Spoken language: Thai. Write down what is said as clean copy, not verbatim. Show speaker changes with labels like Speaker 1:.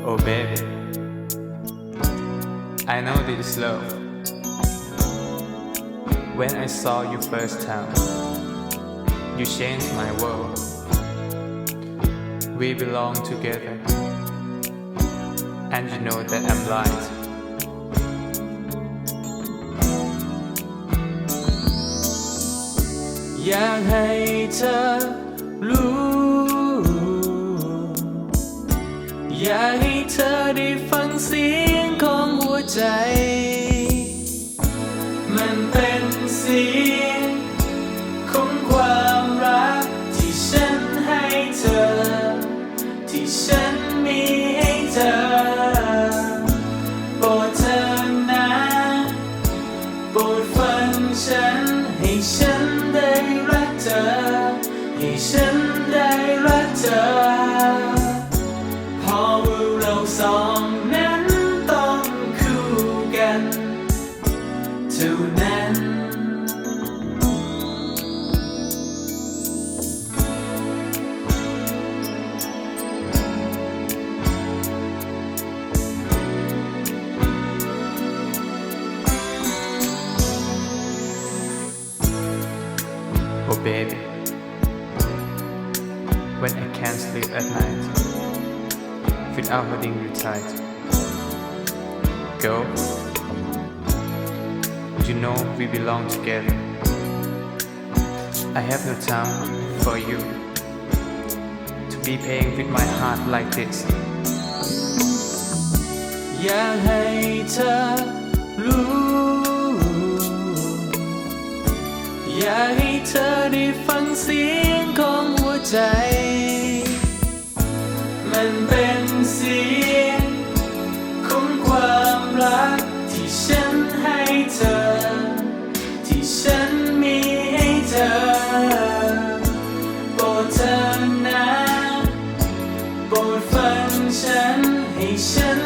Speaker 1: Oh baby, I know this love. When I saw you first time, you changed my world. We belong together, and you know that I'm right. อยากให้เธอรู้ อยากให้เธอได้ฟังเสียงของหัวใจ มันเป็นเสียงของความรักที่ฉันให้เธอ ที่ฉันมีให้เธอ โปรดเธอนะโปรดฟังฉันให้ฉันได้รักเธอ ให้ฉันได้รักเธอเพราะว่าเราสองนั้นต้องคู่กันเท่านั้น Oh baby, when I can't sleep at night without holding you tight, girl, you know we belong together. I have no time for you to be playing with my heart like this. อยากให้เธอรู้ อยากให้เธอได้ฟังเสียงของหัวใจ มันเป็นเสียงของความรักที่ฉันให้เธอ ที่ฉันมีให้เธอ โปรดเธอนะโปรดฟังฉันให้ฉัน